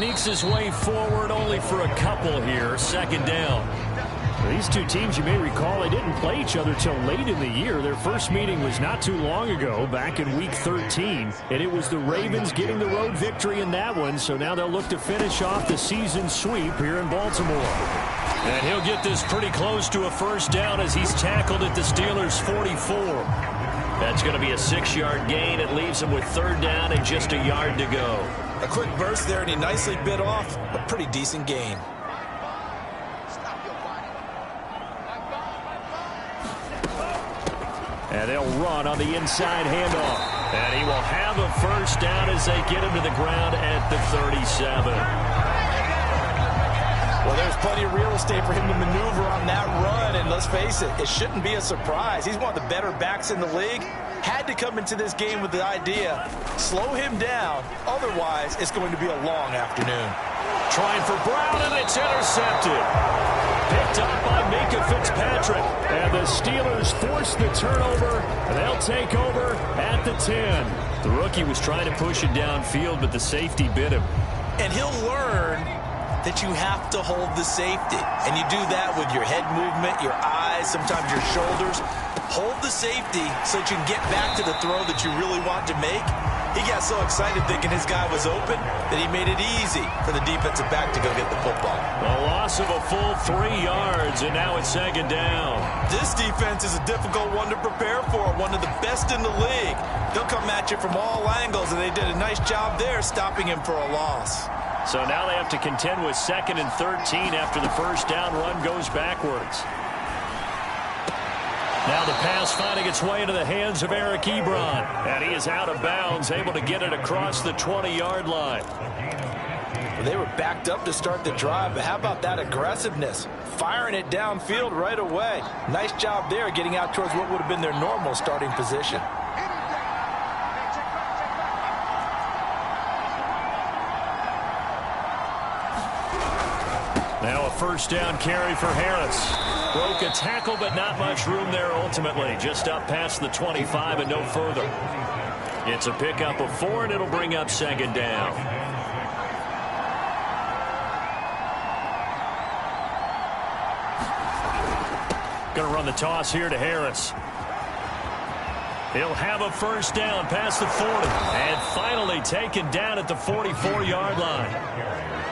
sneaks his way forward only for a couple here. Second down. These two teams, you may recall, they didn't play each other till late in the year. Their first meeting was not too long ago, back in Week 13. And it was the Ravens getting the road victory in that one. So now they'll look to finish off the season sweep here in Baltimore. And he'll get this pretty close to a first down as he's tackled at the Steelers' 44. That's going to be a 6-yard gain. It leaves him with third down and just a yard to go. A quick burst there, and he nicely bit off a pretty decent gain. And they'll run on the inside handoff. And he will have a first down as they get him to the ground at the 37. Well, there's plenty of real estate for him to maneuver on that run. And let's face it, it shouldn't be a surprise. He's one of the better backs in the league. Had to come into this game with the idea, slow him down. Otherwise, it's going to be a long afternoon. Trying for Brown, and it's intercepted. Picked up by Minkah Fitzpatrick. And the Steelers force the turnover, and they'll take over at the 10. The rookie was trying to push it downfield, but the safety bit him. And he'll learn that you have to hold the safety. And you do that with your head movement, your eyes, sometimes your shoulders. Hold the safety so that you can get back to the throw that you really want to make. He got so excited thinking his guy was open that he made it easy for the defensive back to go get the football. A loss of a full 3 yards, and now it's second down. This defense is a difficult one to prepare for, one of the best in the league. They'll come at you from all angles, and they did a nice job there stopping him for a loss. So now they have to contend with 2nd and 13 after the first down run goes backwards. Now the pass finding its way into the hands of Eric Ebron. And he is out of bounds, able to get it across the 20-yard line. Well, they were backed up to start the drive, but how about that aggressiveness? Firing it downfield right away. Nice job there getting out towards what would have been their normal starting position. Now a first down carry for Harris. Broke a tackle, but not much room there ultimately. Just up past the 25 and no further. It's a pickup of 4, and it'll bring up second down. Going to run the toss here to Harris. He'll have a first down past the 40. And finally taken down at the 44-yard line.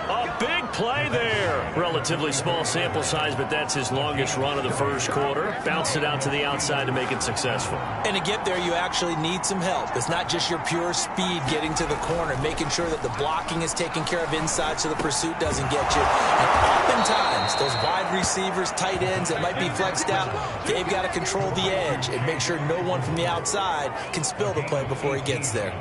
A big play there. Relatively small sample size, but that's his longest run of the first quarter. Bounced it out to the outside to make it successful. And to get there, you actually need some help. It's not just your pure speed getting to the corner, making sure that the blocking is taken care of inside so the pursuit doesn't get you. And oftentimes, those wide receivers, tight ends that might be flexed out, they've got to control the edge and make sure no one from the outside can spill the play before he gets there.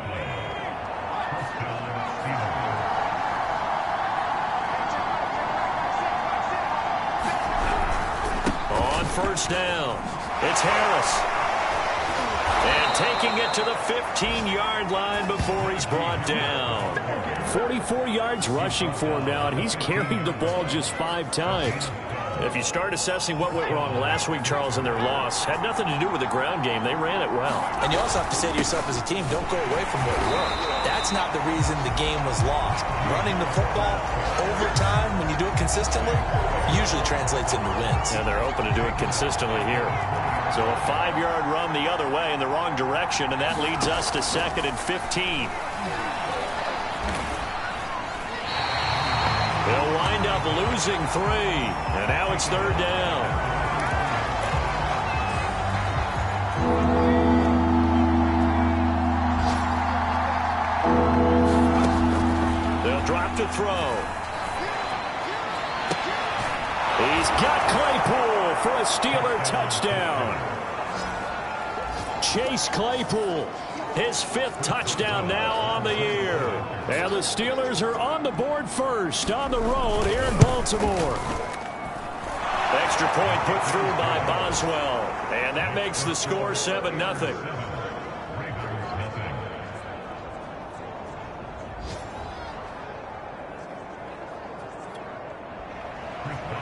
First down. It's Harris. And taking it to the 15-yard line before he's brought down. 44 yards rushing for him now, and he's carried the ball just 5 times. If you start assessing what went wrong last week, Charles, in their loss, had nothing to do with the ground game. They ran it well. And you also have to say to yourself as a team, don't go away from what worked. That's not the reason the game was lost. Running the football over time, when you do it consistently, usually translates into wins. And they're open to do it consistently here. So a 5-yard run the other way in the wrong direction, and that leads us to 2nd and 15. They'll wind up losing 3, and now it's third down. They'll drop to throw. He's got Claypool for a Steeler touchdown. Chase Claypool, his 5th touchdown now on the year. And the Steelers are on the board first on the road here in Baltimore. Extra point put through by Boswell. And that makes the score 7-0.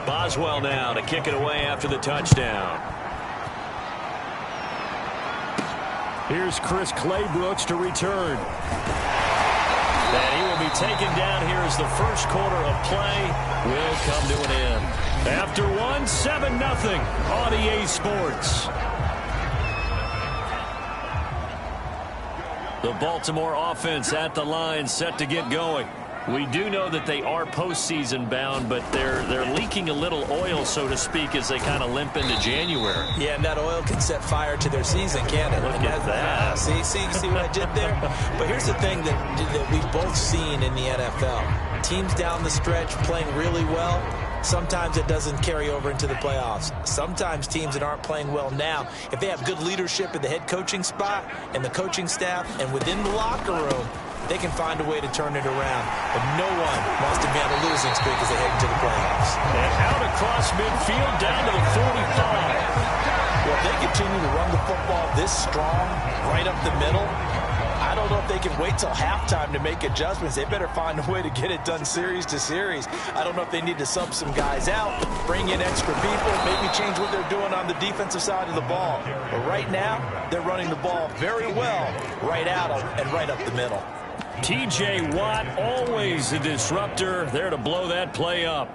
Boswell now to kick it away after the touchdown. Here's Chris Claybrooks to return. And he will be taken down here as the first quarter of play will come to an end. After one, 7-0 on EA Sports. The Baltimore offense at the line, set to get going. We do know that they are postseason bound, but they're leaking a little oil, so to speak, as they kind of limp into January. Yeah, and that oil can set fire to their season, can't it? Look at that. See what I did there? But here's the thing that we've both seen in the NFL. Teams down the stretch playing really well. Sometimes it doesn't carry over into the playoffs. Sometimes teams that aren't playing well now, if they have good leadership at the head coaching spot and the coaching staff and within the locker room, they can find a way to turn it around. But no one wants to be on a losing streak as they head into the playoffs. And out across midfield, down to the 45. Well, if they continue to run the football this strong, right up the middle, I don't know if they can wait till halftime to make adjustments. They better find a way to get it done series to series. I don't know if they need to sub some guys out, bring in extra people, maybe change what they're doing on the defensive side of the ball. But right now, they're running the ball very well right out and right up the middle. T.J. Watt, always a disruptor, there to blow that play up.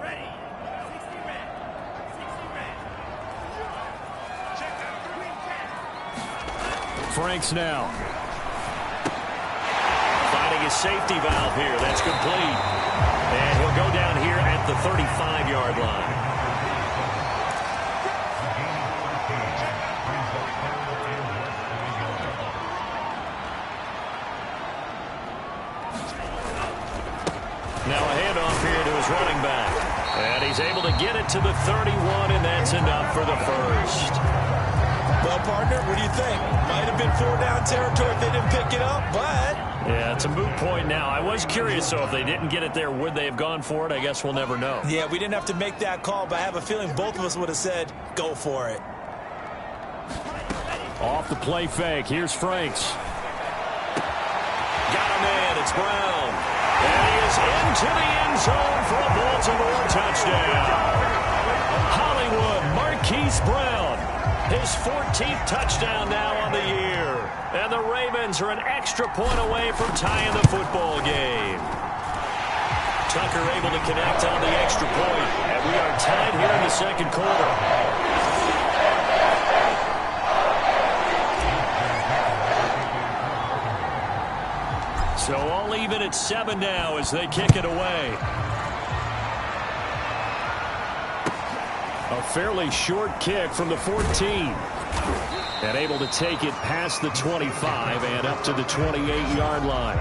Franks now. Finding his safety valve here. That's complete. And he'll go down here at the 35-yard line. Now a handoff here to his running back. And he's able to get it to the 31, and that's enough for the first. Well, partner, what do you think? Might have been 4-down territory if they didn't pick it up, but... Yeah, it's a moot point now. I was curious, so if they didn't get it there, would they have gone for it? I guess we'll never know. Yeah, we didn't have to make that call, but I have a feeling both of us would have said, go for it. Off the play fake. Here's Franks. Got a man. It's Brown. And he is into the end zone for a Baltimore touchdown. Hollywood Marquise Brown. His 14th touchdown now on the year. And the Ravens are an extra point away from tying the football game. Tucker able to connect on the extra point. And we are tied here in the second quarter. So all even at 7 now as they kick it away. A fairly short kick from the 14. And able to take it past the 25 and up to the 28-yard line.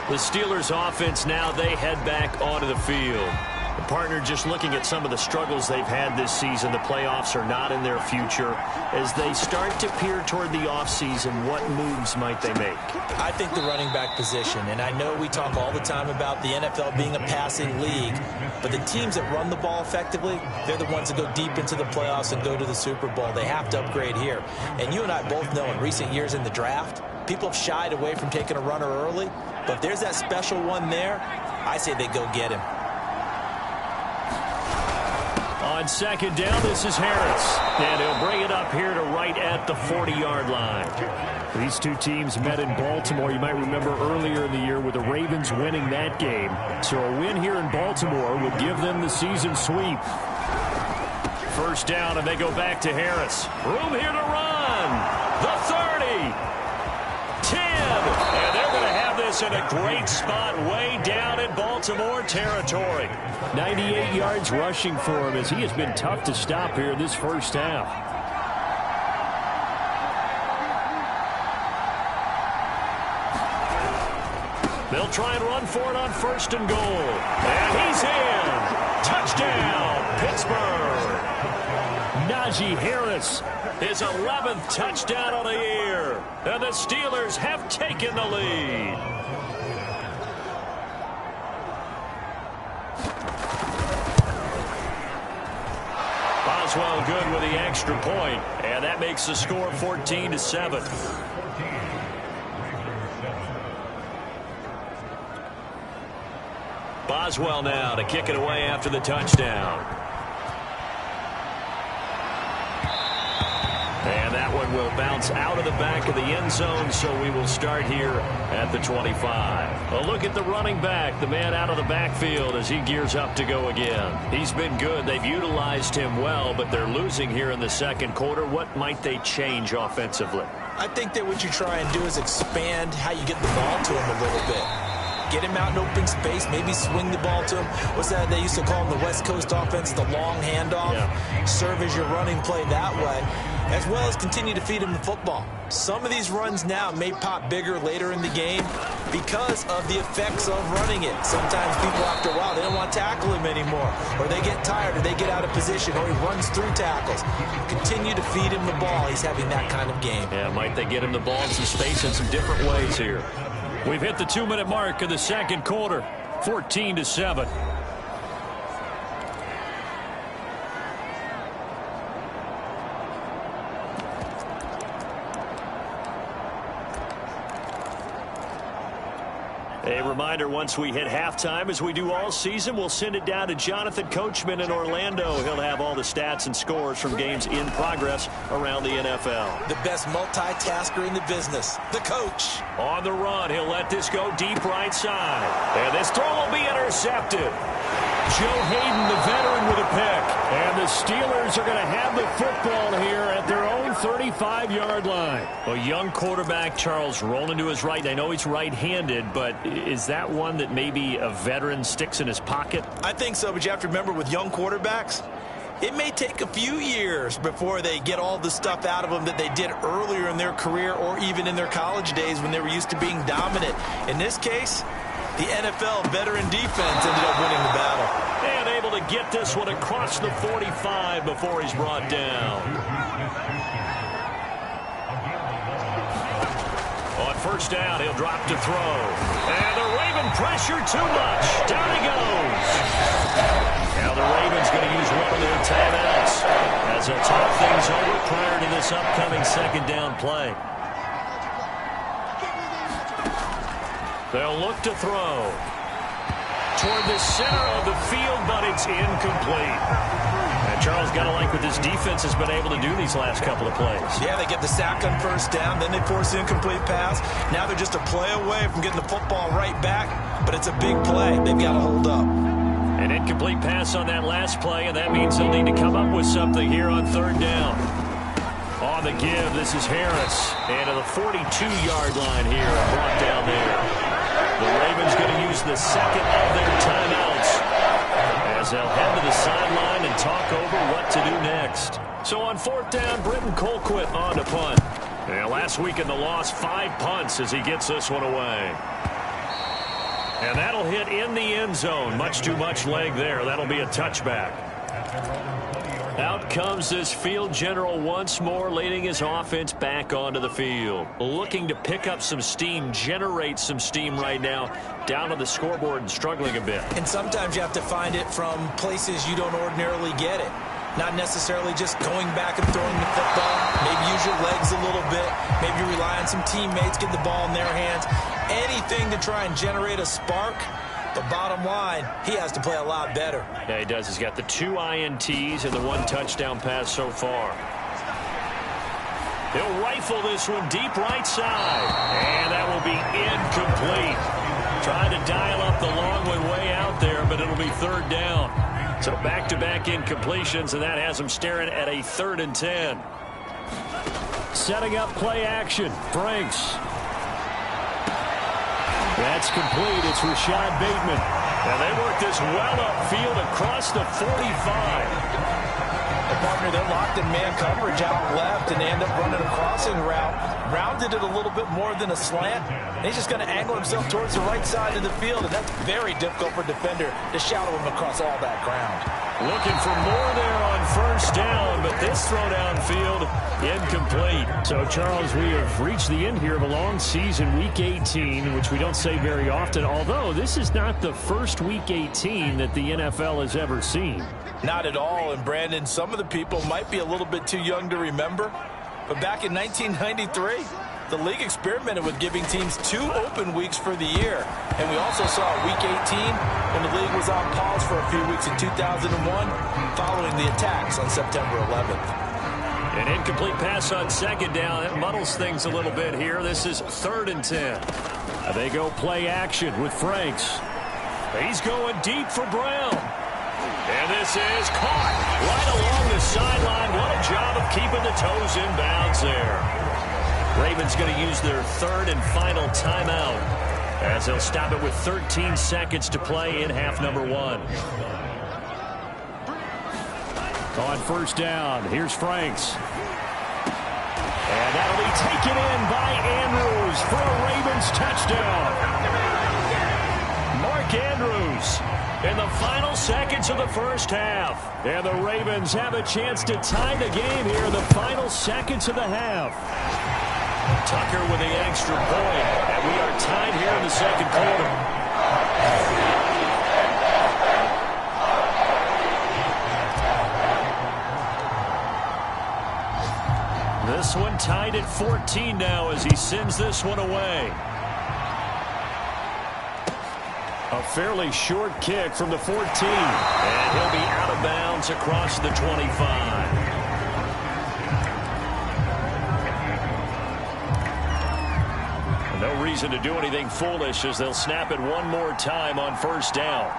The Steelers offense now, they head back onto the field. The partner, just looking at some of the struggles they've had this season, the playoffs are not in their future. As they start to peer toward the offseason, what moves might they make? I think the running back position, and I know we talk all the time about the NFL being a passing league, but the teams that run the ball effectively, they're the ones that go deep into the playoffs and go to the Super Bowl. They have to upgrade here. And you and I both know in recent years in the draft, people have shied away from taking a runner early, but if there's that special one there, I say they go get him. On second down, this is Harris. And he'll bring it up here to right at the 40-yard line. These two teams met in Baltimore. You might remember earlier in the year with the Ravens winning that game. So a win here in Baltimore would give them the season sweep. First down, and they go back to Harris. Room here to run. The 30. 10. And they're going to have this in a great spot way down in Baltimore territory. 98 yards rushing for him as he has been tough to stop here this first half. They'll try and run for it on first and goal. And he's in. Touchdown, Pittsburgh. Najee Harris. His 11th touchdown of the year. And the Steelers have taken the lead. Boswell good with the extra point, and that makes the score 14-7. Boswell now to kick it away after the touchdown. And that one will bounce out of the back of the end zone, so we will start here at the 25. A look at the running back, the man out of the backfield as he gears up to go again. He's been good. They've utilized him well, but they're losing here in the second quarter. What might they change offensively? I think that what you try and do is expand how you get the ball to him a little bit. Get him out in open space, maybe swing the ball to him. What's that they used to call in the West Coast offense, the long handoff? Yeah. Serve as your running play that way, as well as continue to feed him the football. Some of these runs now may pop bigger later in the game because of the effects of running it. Sometimes people, after a while, they don't want to tackle him anymore, or they get tired, or they get out of position, or he runs through tackles. Continue to feed him the ball. He's having that kind of game. Yeah, might they get him the ball in some space in some different ways here. We've hit the 2-minute mark of the second quarter, 14-7. A reminder, once we hit halftime, as we do all season, we'll send it down to Jonathan Coachman in Orlando. He'll have all the stats and scores from games in progress around the NFL. The best multitasker in the business, the coach. On the run, he'll let this go deep right side. And this throw will be intercepted. Joe Hayden, the veteran, with a pick. And the Steelers are going to have the football here at their own 35-yard line. A young quarterback, Charles, rolling to his right. I know he's right-handed, but is that one that maybe a veteran sticks in his pocket? I think so, but you have to remember with young quarterbacks, it may take a few years before they get all the stuff out of them that they did earlier in their career or even in their college days when they were used to being dominant. In this case, the NFL veteran defense ended up winning the battle. And able to get this one across the 45 before he's brought down. On first down, he'll drop to throw. And the Raven pressure too much. Down he goes. Now the Ravens going to use one of their timeouts as they'll talk things over prior to this upcoming second down play. They'll look to throw toward the center of the field, but it's incomplete. And Charles, got to like what this defense has been able to do these last couple of plays. Yeah, they get the sack on first down, then they force the incomplete pass. Now they're just a play away from getting the football right back, but it's a big play. They've got to hold up. An incomplete pass on that last play, and that means they'll need to come up with something here on third down. On the give, this is Harris. And to the 42-yard line here, brought down there. The Ravens going to use the second of their timeouts as they'll head to the sideline and talk over what to do next. So on fourth down, Britton Colquitt on to punt. And last week in the loss, 5 punts as he gets this one away. And that'll hit in the end zone. Much too much leg there. That'll be a touchback. Out comes this field general once more, leading his offense back onto the field. Looking to pick up some steam, generate some steam right now, down on the scoreboard and struggling a bit. And sometimes you have to find it from places you don't ordinarily get it. Not necessarily just going back and throwing the football. Maybe use your legs a little bit. Maybe rely on some teammates, get the ball in their hands. Anything to try and generate a spark. But bottom line, he has to play a lot better. Yeah, he does. He's got the 2 INTs and the 1 touchdown pass so far. He'll rifle this one deep right side. And that will be incomplete. Trying to dial up the long one way out there, but it'll be third down. So back-to-back incompletions, and that has him staring at a 3rd and 10. Setting up play action. Franks. That's complete. It's Rashad Bateman. And they work this well upfield across the 45. The partner, they're locked in man coverage out left, and they end up running a crossing route. Rounded it a little bit more than a slant. And he's just going to angle himself towards the right side of the field, and that's very difficult for a defender to shadow him across all that ground. Looking for more there on first down, but this throw downfield incomplete. So, Charles, we have reached the end here of a long season, Week 18, which we don't say very often, although this is not the first Week 18 that the NFL has ever seen. Not at all, and Brandon, some of the people might be a little bit too young to remember, but back in 1993, the league experimented with giving teams 2 open weeks for the year. And we also saw Week 18 when the league was on pause for a few weeks in 2001 following the attacks on September 11th. An incomplete pass on second down. That muddles things a little bit here. This is 3rd and 10. They go play action with Franks. He's going deep for Brown. And this is caught right along the sideline. What a job of keeping the toes in bounds there. Ravens going to use their 3rd and final timeout as they'll stop it with 13 seconds to play in half number 1. On 1st down, here's Franks. And that'll be taken in by Andrews for a Ravens touchdown. Mark Andrews in the final seconds of the first half. And the Ravens have a chance to tie the game here in the final seconds of the half. Tucker with the extra point, and we are tied here in the second quarter. This one tied at 14 now as he sends this one away. A fairly short kick from the 14. And he'll be out of bounds across the 25. No reason to do anything foolish as they'll snap it one more time on 1st down.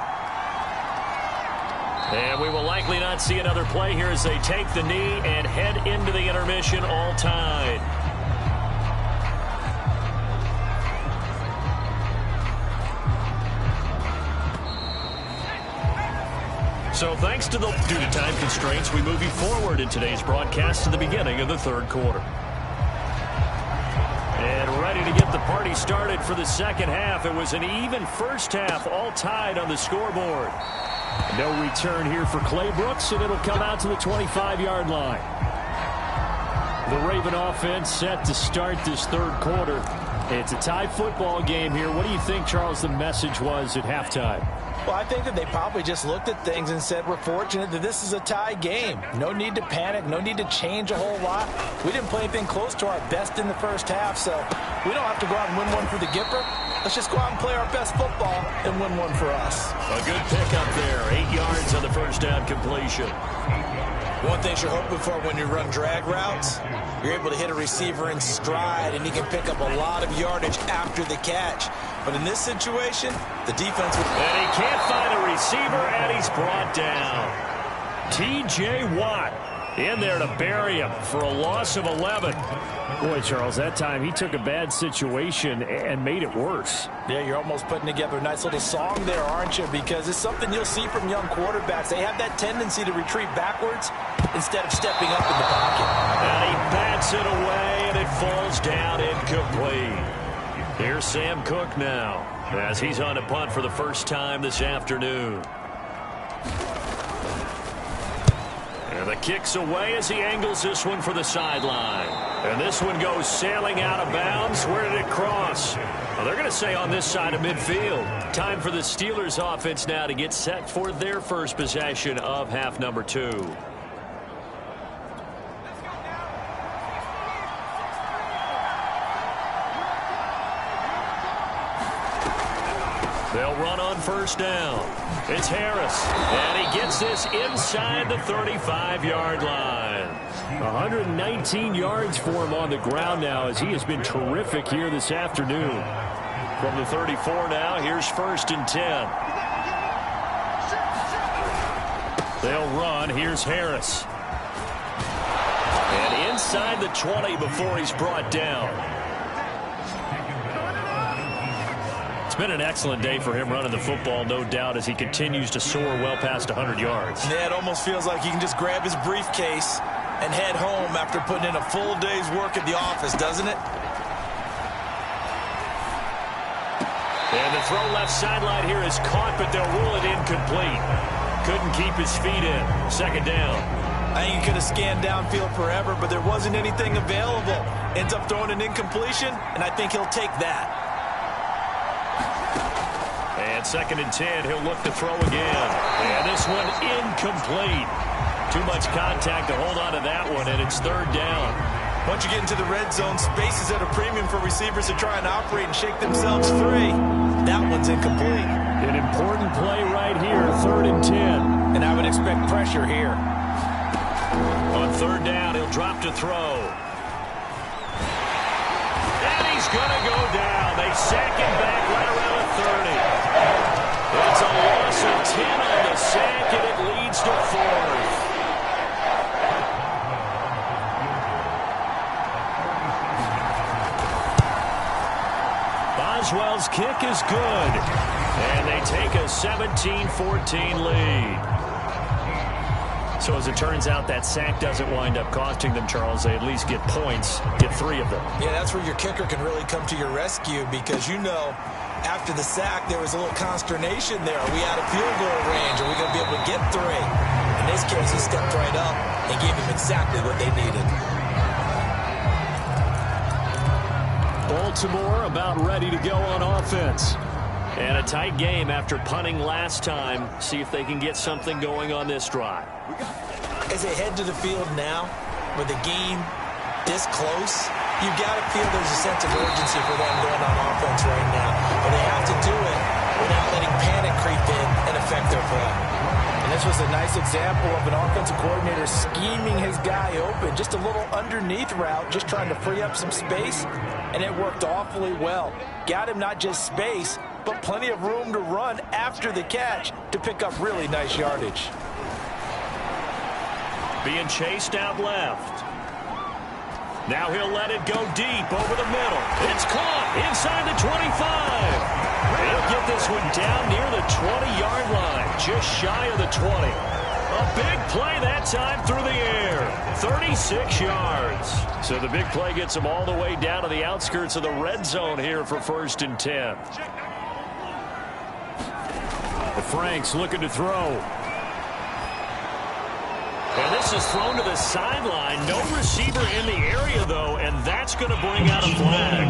And we will likely not see another play here as they take the knee and head into the intermission all tied. So thanks to due to time constraints, we move you forward in today's broadcast to the beginning of the 3rd quarter. And ready to get the party started for the second half. It was an even first half, all tied on the scoreboard. No return here for Clay Brooks, and it'll come out to the 25-yard line. The Raven offense set to start this 3rd quarter. It's a tie football game here. What do you think, Charles, the message was at halftime? Well, I think that they probably just looked at things and said, we're fortunate that this is a tie game. No need to panic. No need to change a whole lot. We didn't play anything close to our best in the first half, so we don't have to go out and win one for the Gipper. Let's just go out and play our best football and win one for us. A good pickup there. 8 yards on the first down completion. One thing you're hoping for when you run drag routes, you're able to hit a receiver in stride, and he can pick up a lot of yardage after the catch. But in this situation, the defense... And he can't find a receiver, and he's brought down. T.J. Watt in there to bury him for a loss of 11. Boy, Charles, that time he took a bad situation and made it worse. Yeah, you're almost putting together a nice little song there, aren't you? Because it's something you'll see from young quarterbacks. They have that tendency to retreat backwards instead of stepping up in the pocket. And he bats it away, and it falls down incomplete. Here's Sam Cook now as he's on a punt for the first time this afternoon. And the kick's away as he angles this one for the sideline. And this one goes sailing out of bounds. Where did it cross? Well, they're going to say on this side of midfield. Time for the Steelers offense now to get set for their first possession of half number 2. They'll run on first down. It's Harris, and he gets this inside the 35-yard line. 119 yards for him on the ground now as he has been terrific here this afternoon. From the 34 now, here's 1st and 10. They'll run. Here's Harris. And inside the 20 before he's brought down. It's been an excellent day for him running the football, no doubt, as he continues to soar well past 100 yards. Yeah, it almost feels like he can just grab his briefcase and head home after putting in a full day's work at the office, doesn't it? And the throw left sideline here is caught, but they'll rule it incomplete. Couldn't keep his feet in. 2nd down. I think he could have scanned downfield forever, but there wasn't anything available. Ends up throwing an incompletion, and I think he'll take that. And 2nd and 10, he'll look to throw again. And this one incomplete. Too much contact to hold on to that one, and it's 3rd down. Once you get into the red zone, space is at a premium for receivers to try and operate and shake themselves free. That one's incomplete. An important play right here, 3rd and 10. And I would expect pressure here. On third down, he'll drop to throw. And he's going to go down. They sack him back right around the 30. It's a loss of 10 on the sack, and it leads to 4th. Boswell's kick is good, and they take a 17-14 lead. So as it turns out, that sack doesn't wind up costing them, Charles. They at least get points, get 3 of them. Yeah, that's where your kicker can really come to your rescue because, you know, after the sack, there was a little consternation there. Are we out of field goal range? Are we going to be able to get 3? In this case, he stepped right up and gave them exactly what they needed. Baltimore about ready to go on offense. And a tight game after punting last time. See if they can get something going on this drive. As they head to the field now, with the game this close, you've got to feel there's a sense of urgency for them going on offense right now. But they have to do it without letting panic creep in and affect their play. And this was a nice example of an offensive coordinator scheming his guy open. Just a little underneath route, just trying to free up some space, and it worked awfully well. Got him not just space, but plenty of room to run after the catch to pick up really nice yardage. Being chased out left. Now he'll let it go deep over the middle. It's caught inside the 25. He'll get this one down near the 20-yard line, just shy of the 20. A big play that time through the air, 36 yards. So the big play gets him all the way down to the outskirts of the red zone here for 1st and 10. The Franks looking to throw. And this is thrown to the sideline. No receiver in the area, though, and that's going to bring out a flag.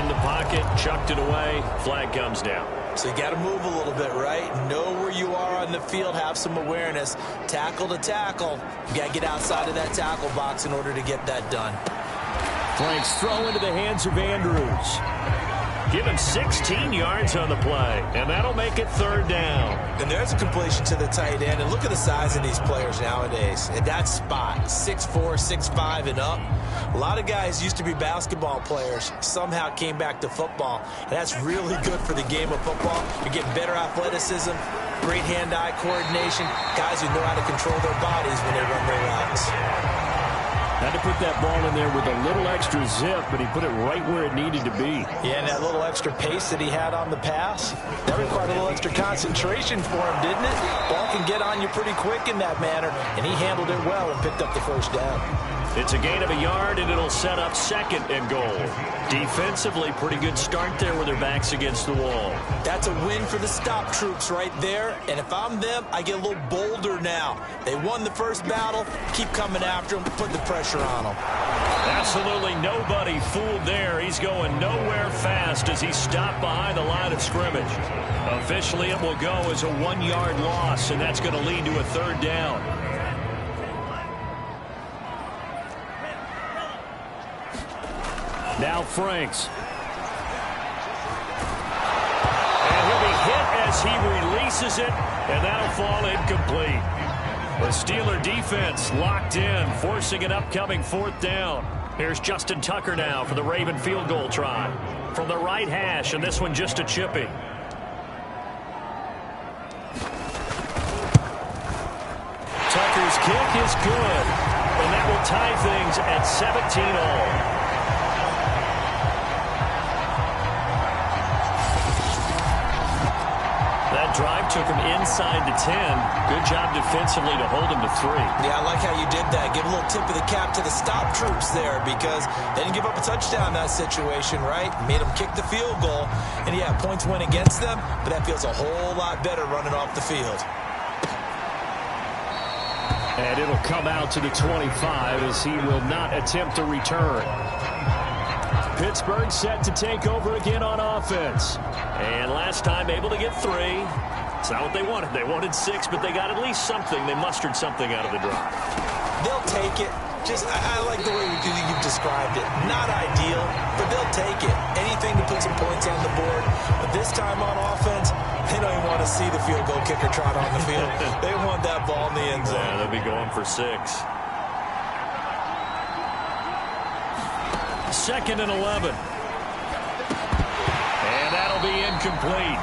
In the pocket, chucked it away. Flag comes down. So you got to move a little bit, right? Know where you are on the field. Have some awareness. Tackle to tackle. You got to get outside of that tackle box in order to get that done. Franks throw into the hands of Andrews. Give him 16 yards on the play, and that'll make it 3rd down. And there's a completion to the tight end. And look at the size of these players nowadays. At that spot, 6'4", 6'5", and up. A lot of guys used to be basketball players, somehow came back to football. And that's really good for the game of football. You're getting better athleticism, great hand-eye coordination, guys who know how to control their bodies when they run their routes. Had to put that ball in there with a little extra zip, but he put it right where it needed to be. Yeah, and that little extra pace that he had on the pass, that required a little extra concentration for him, didn't it? Ball can get on you pretty quick in that manner, and he handled it well and picked up the 1st down. It's a gain of a yard, and it'll set up 2nd and goal. Defensively, pretty good start there with their backs against the wall. That's a win for the stop troops right there. And if I'm them, I get a little bolder now. They won the first battle. Keep coming after them. Put the pressure on them. Absolutely nobody fooled there. He's going nowhere fast as he stopped behind the line of scrimmage. Officially, it will go as a 1-yard loss, and that's going to lead to a 3rd down. Now Franks. And he'll be hit as he releases it, and that'll fall incomplete. The Steeler defense locked in, forcing an upcoming 4th down. Here's Justin Tucker now for the Raven field goal try. From the right hash, and this one just a chippy. Tucker's kick is good, and that will tie things at 17-all. That drive took him inside the 10. Good job defensively to hold him to 3. Yeah, I like how you did that. Give a little tip of the cap to the stop troops there because they didn't give up a touchdown in that situation, right? Made them kick the field goal. And, yeah, points went against them, but that feels a whole lot better running off the field. And it'll come out to the 25 as he will not attempt a return. Pittsburgh set to take over again on offense. And last time able to get 3. It's not what they wanted. They wanted 6, but they got at least something. They mustered something out of the drive. They'll take it. I like the way you've described it. Not ideal, but they'll take it. Anything to put some points on the board. But this time on offense, They don't even want to see the field goal kicker trot on the field. They want that ball in the end zone. Yeah, they'll be going for 6. 2nd and 11. And that'll be incomplete.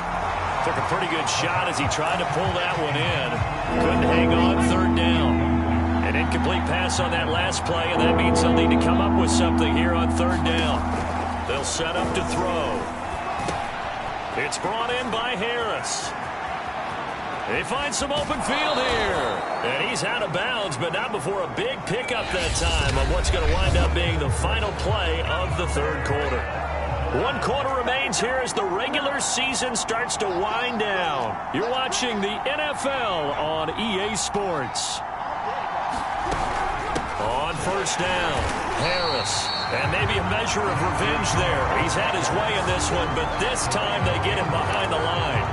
Took a pretty good shot as he tried to pull that one in. Couldn't hang on 3rd down. An incomplete pass on that last play, and that means they'll need to come up with something here on 3rd down. They'll set up to throw. It's brought in by Harris. They find some open field here. And he's out of bounds, but not before a big pickup that time on what's going to wind up being the final play of the 3rd quarter. 1 quarter remains here as the regular season starts to wind down. You're watching the NFL on EA Sports. On 1st down, Harris. And maybe a measure of revenge there. He's had his way in this one, but this time they get him behind the line.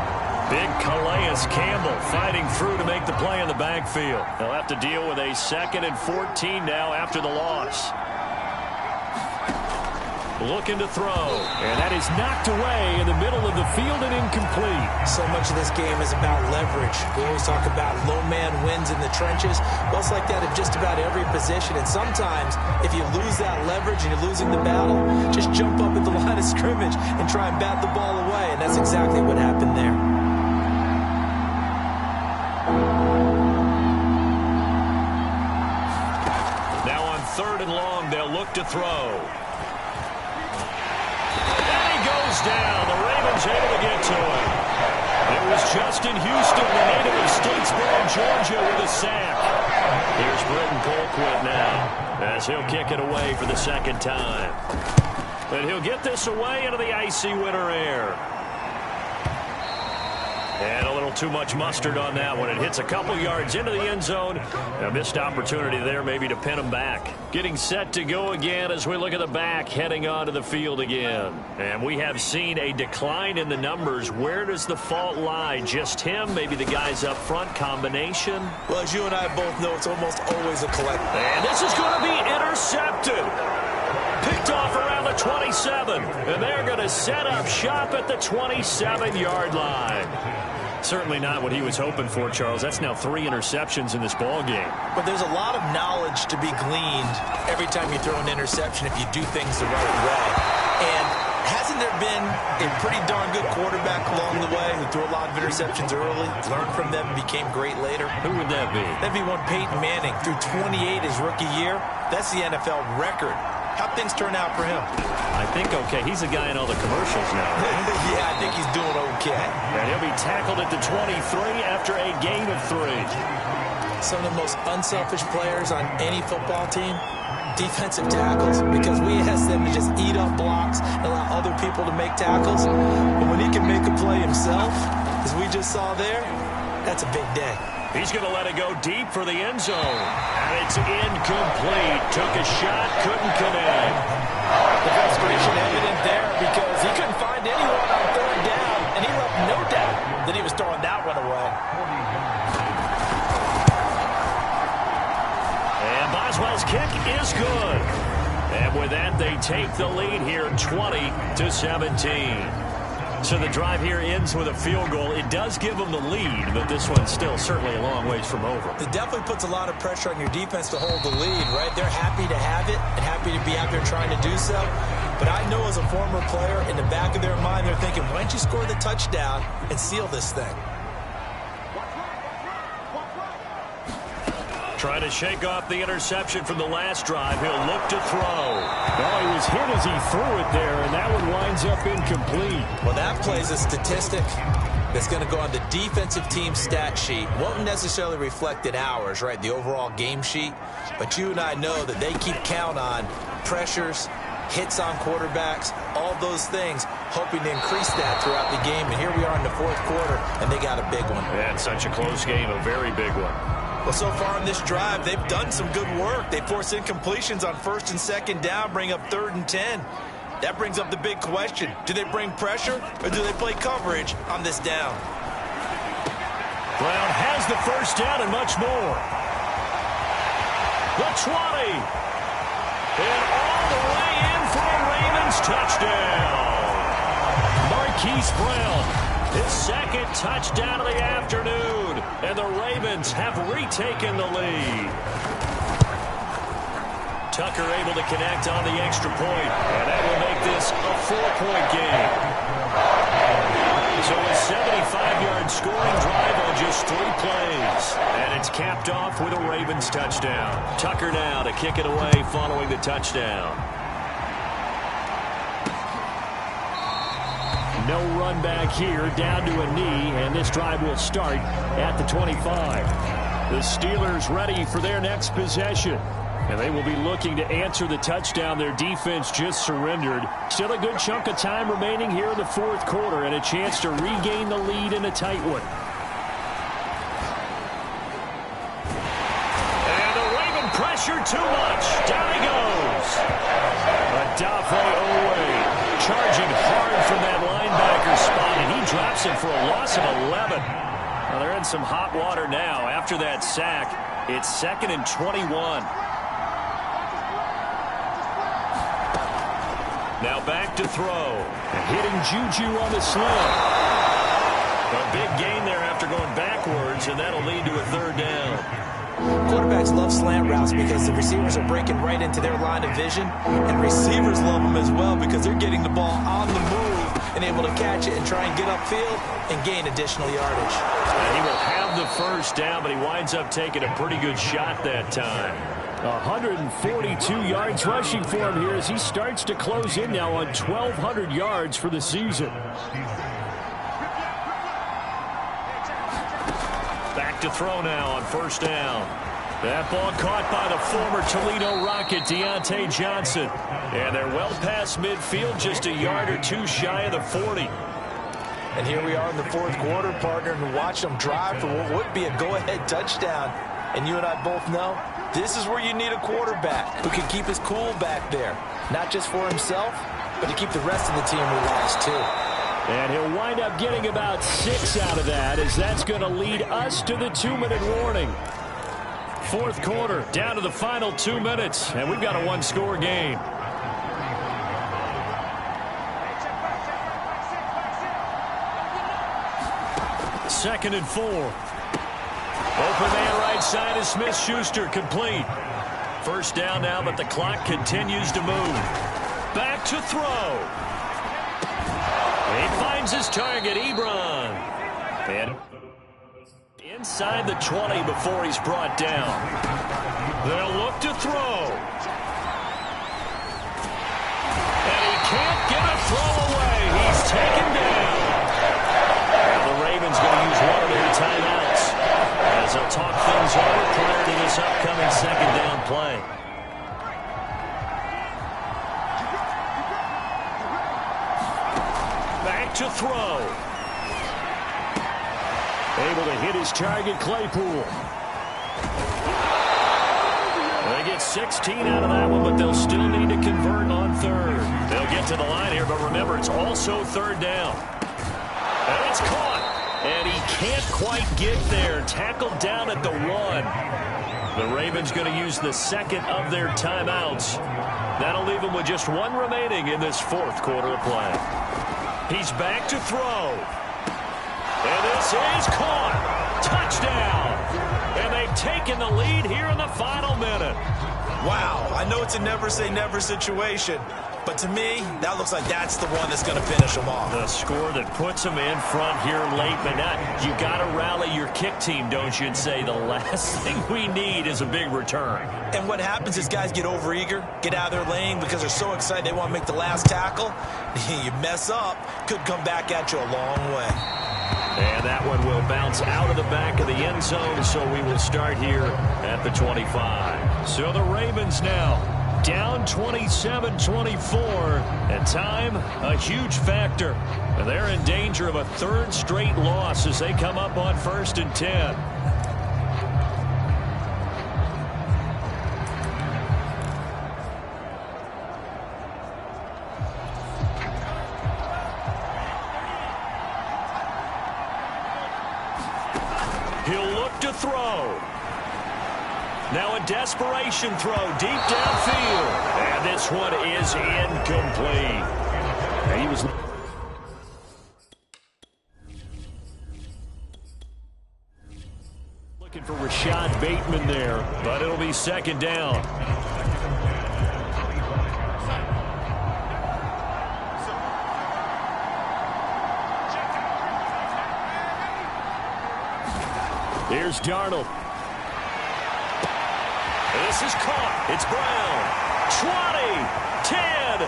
Big Calais Campbell fighting through to make the play in the backfield. They'll have to deal with a 2nd and 14 now after the loss. Looking to throw. And that is knocked away in the middle of the field and incomplete. So much of this game is about leverage. We always talk about low man wins in the trenches. Well, it's like that in just about every position. And sometimes, if you lose that leverage and you're losing the battle, just jump up at the line of scrimmage and try and bat the ball away. And that's exactly what happened there. Now on 3rd and long, they'll look to throw. Down. The Ravens able to get to him. It was Justin Houston, the native of Statesboro, Georgia, with a sack. Here's Britton Colquitt now as he'll kick it away for the 2nd time. And he'll get this away into the icy winter air. And a little too much mustard on that one. It hits a couple yards into the end zone. A missed opportunity there maybe to pin him back. Getting set to go again as we look at the back heading onto the field again. And we have seen a decline in the numbers. Where does the fault lie? Just him? Maybe the guys up front? Combination? Well, as you and I both know, it's almost always a collective. And this is going to be intercepted. Picked off around the 27. And they're going to set up shop at the 27-yard line. Certainly not what he was hoping for, Charles. That's now 3 interceptions in this ball game. But there's a lot of knowledge to be gleaned every time you throw an interception if you do things the right way. And hasn't there been a pretty darn good quarterback along the way who threw a lot of interceptions early, learned from them, and became great later? Who would that be? That'd be one Peyton Manning. Threw 28 his rookie year. That's the NFL record. How'd things turn out for him? I think okay. He's the guy in all the commercials now. Right? Yeah, I think he's doing okay. And he'll be tackled at the 23 after a gain of 3. Some of the most unselfish players on any football team, defensive tackles, because we ask them to just eat up blocks and allow other people to make tackles. But when he can make a play himself, as we just saw there, that's a big day. He's going to let it go deep for the end zone. And it's incomplete. Took a shot, couldn't connect. The frustration evident there because he couldn't find anyone on 3rd down, and he left no doubt that he was throwing that one away. And Boswell's kick is good. And with that, they take the lead here 20-17. So the drive here ends with a field goal. It does give them the lead, but this one's still certainly a long ways from over. It definitely puts a lot of pressure on your defense to hold the lead, right? They're happy to have it and happy to be out there trying to do so. But I know as a former player, in the back of their mind, they're thinking, why don't you score the touchdown and seal this thing? Trying to shake off the interception from the last drive. He'll look to throw. Well, he was hit as he threw it there, and that one winds up incomplete. Well, that plays a statistic that's going to go on the defensive team stat sheet. Won't necessarily reflect in ours, right, the overall game sheet. But you and I know that they keep count on pressures, hits on quarterbacks, all those things, hoping to increase that throughout the game. And here we are in the 4th quarter, and they got a big one. Yeah, it's such a close game, a very big one. Well, so far in this drive, they've done some good work. They force incompletions on 1st and 2nd down, bring up 3rd and 10. That brings up the big question. Do they bring pressure or do they play coverage on this down? Brown has the first down and much more. The 20. And all the way in for a Ravens touchdown. Marquise Brown His second touchdown of the afternoon. And the Ravens have retaken the lead. Tucker able to connect on the extra point. And that will make this a 4-point game. So a 75-yard scoring drive on just 3 plays. And it's capped off with a Ravens touchdown. Tucker now to kick it away following the touchdown. No run back here, down to a knee, and this drive will start at the 25. The Steelers ready for their next possession. And they will be looking to answer the touchdown their defense just surrendered. Still a good chunk of time remaining here in the fourth quarter and a chance to regain the lead in a tight one. And the Raven pressure too much. Down he goes. Odafe Oweh charging hard from that linebacker spot, and he drops him for a loss of 11. Well, they're in some hot water now. After that sack, it's 2nd and 21. Now back to throw. Hitting Juju on the slam. A big gain there after going backwards, and that'll lead to a 3rd down. Quarterbacks love slant routes because the receivers are breaking right into their line of vision, and receivers love them as well because they're getting the ball on the move and able to catch it and try and get upfield and gain additional yardage. And he will have the 1st down, but he winds up taking a pretty good shot that time. 142 yards rushing for him here as he starts to close in now on 1,200 yards for the season. Back to throw now on 1st down. That ball caught by the former Toledo Rocket, Deontay Johnson. And they're well past midfield, just a yard or 2 shy of the 40. And here we are in the fourth quarter, partner, and watch them drive for what would be a go-ahead touchdown. And you and I both know this is where you need a quarterback who can keep his cool back there. Not just for himself, but to keep the rest of the team relaxed too. And he'll wind up getting about 6 out of that, as that's going to lead us to the 2-minute warning. Fourth quarter, down to the final 2 minutes, and we've got a 1-score game. Second and 4. Open man right side is Smith-Schuster, complete. 1st down now, but the clock continues to move. Back to throw. He finds his target, Ebron. And inside the 20 before he's brought down. They'll look to throw. And he can't get a throw away. He's taken down. Now the Ravens going to use one of their timeouts as they'll talk things over prior to this upcoming 2nd down play. Back to throw. Able to hit his target, Claypool. They get 16 out of that one, but they'll still need to convert on 3rd. They'll get to the line here, but remember, it's also 3rd down. And it's caught. And he can't quite get there. Tackled down at the 1. The Ravens going to use the 2nd of their timeouts. That'll leave them with just 1 remaining in this 4th quarter of play. He's back to throw. And this is caught. Touchdown. And they've taken the lead here in the final minute. Wow, I know it's a never-say-never situation, but to me, that looks like that's the one that's going to finish them off. The score that puts them in front here late, but not. You got to rally your kick team, don't you, and say the last thing we need is a big return. And what happens is guys get overeager, get out of their lane because they're so excited they want to make the last tackle. You mess up, could come back at you a long way. And that one will bounce out of the back of the end zone, so we will start here at the 25. So the Ravens now down 27-24, and time a huge factor. And they're in danger of a 3rd straight loss as they come up on 1st and 10. He'll look to throw. Now a desperation throw deep downfield. And this one is incomplete. He was Rashad Bateman there. But it'll be second down. Here's Darnold. This is caught. It's Brown. 20, 10.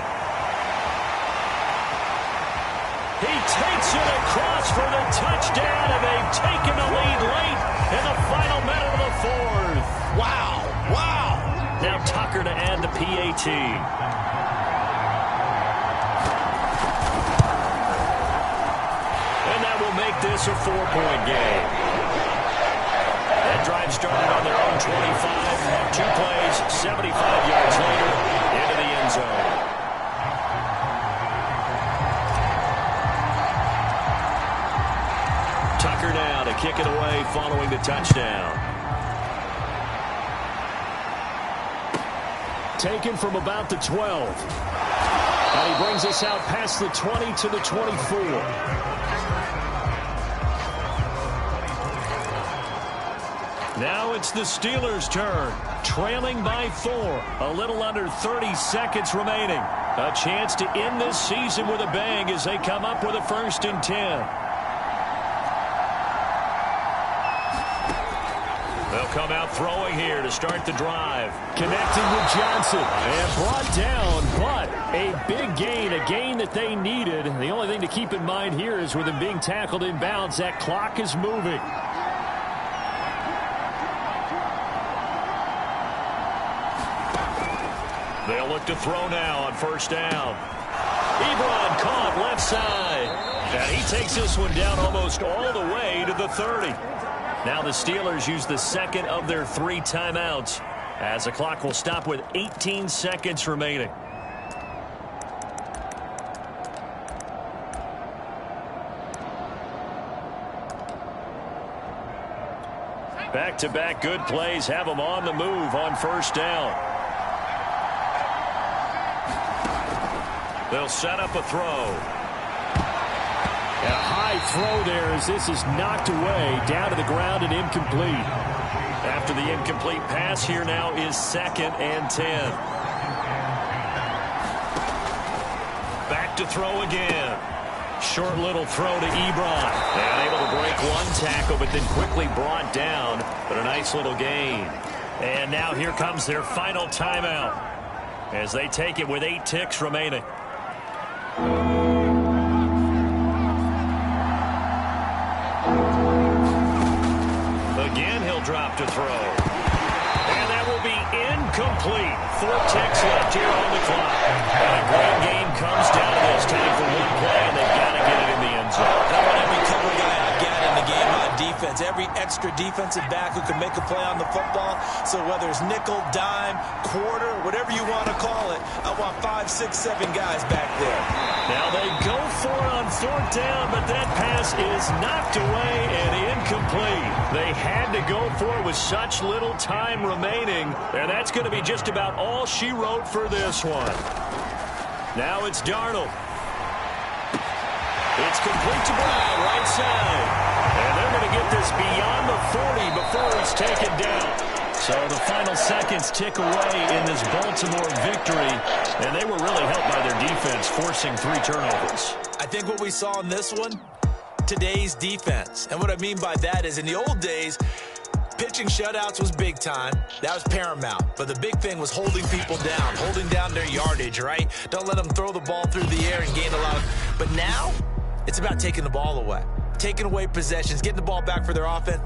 He takes it across for the touchdown, and they've taken the lead late in the final minute of the fourth. Wow. Wow. Now Tucker to add the PAT. And that will make this a 4-point game. That drive started on their own 25. 2 plays, 75 yards later, into the end zone. Tucker now to kick it away following the touchdown. Taken from about the 12. And he brings us out past the 20 to the 24. Now it's the Steelers' turn, trailing by 4. A little under 30 seconds remaining. A chance to end this season with a bang as they come up with a 1st and 10. They'll come out throwing here to start the drive. Connecting with Johnson and brought down, but a big gain, a gain that they needed. The only thing to keep in mind here is with him being tackled inbounds, that clock is moving. They'll look to throw now on 1st down. Ebron caught left side. And he takes this one down almost all the way to the 30. Now the Steelers use the second of their 3 timeouts as the clock will stop with 18 seconds remaining. Back-to-back good plays have them on the move on 1st down. They'll set up a throw. A high throw there as this is knocked away, down to the ground and incomplete. After the incomplete pass, here now is 2nd and 10. Back to throw again. Short little throw to Ebron. And able to break 1 tackle, but then quickly brought down. But a nice little gain. And now here comes their final timeout as they take it with 8 ticks remaining. Again, he'll drop to throw. And that will be incomplete. 4 ticks left here on the clock. And a great game comes down to this. Time for 1 play, and they've got to get it in the end zone. I want every cover guy I got in the game on defense. Every extra defensive back who can make a play on the football. So whether it's nickel, dime, quarter, whatever you want to call it, I want 5, 6, 7 guys back there. Now they go for it on 4th down, but that pass is knocked away and incomplete. They had to go for it with such little time remaining, and that's going to be just about all she wrote for this one. Now it's Darnold. It's complete to Brown, right side. And they're going to get this beyond the 40 before he's taken down. So the final seconds tick away in this Baltimore victory, and they were really helped by their defense, forcing 3 turnovers. I think what we saw in this one, today's defense. And what I mean by that is in the old days, pitching shutouts was big time. That was paramount. But the big thing was holding people down, holding down their yardage, right? Don't let them throw the ball through the air and gain a lot of... But now, it's about taking the ball away, taking away possessions, getting the ball back for their offense.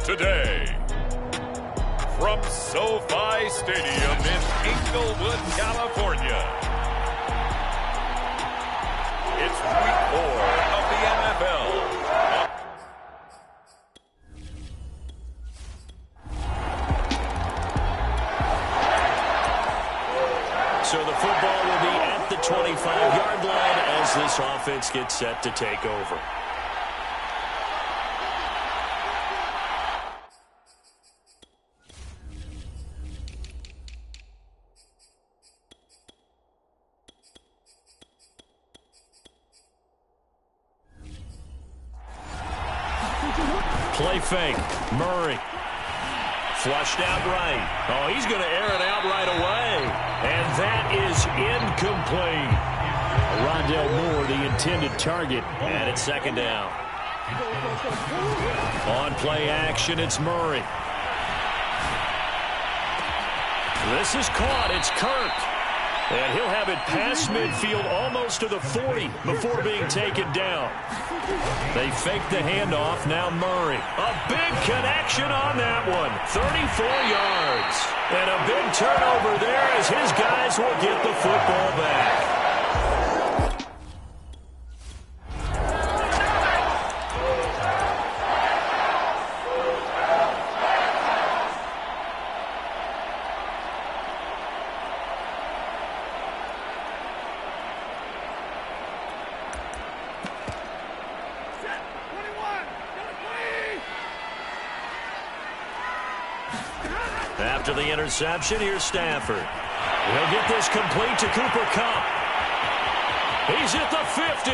today. From SoFi Stadium in Inglewood, California, it's Week 4 of the NFL. So the football will be at the 25-yard line as this offense gets set to take over. Play fake. Murray. Flushed out right. Oh, he's going to air it out right away. And that is incomplete. Rondale Moore, the intended target. And it's second down. On play action, it's Murray. This is caught. It's Kirk. And he'll have it past midfield almost to the 40 before being taken down. They fake the handoff. Now Murray. A big connection on that one. 34 yards. And a big turnover there as his guys will get the football back. After the interception, here's Stafford. He'll get this complete to Cooper Kupp. He's at the 50,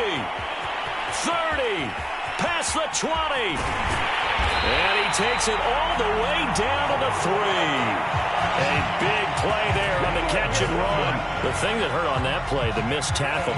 30, past the 20. And he takes it all the way down to the 3. A big play there on the catch and run. The thing that hurt on that play, the missed tackle.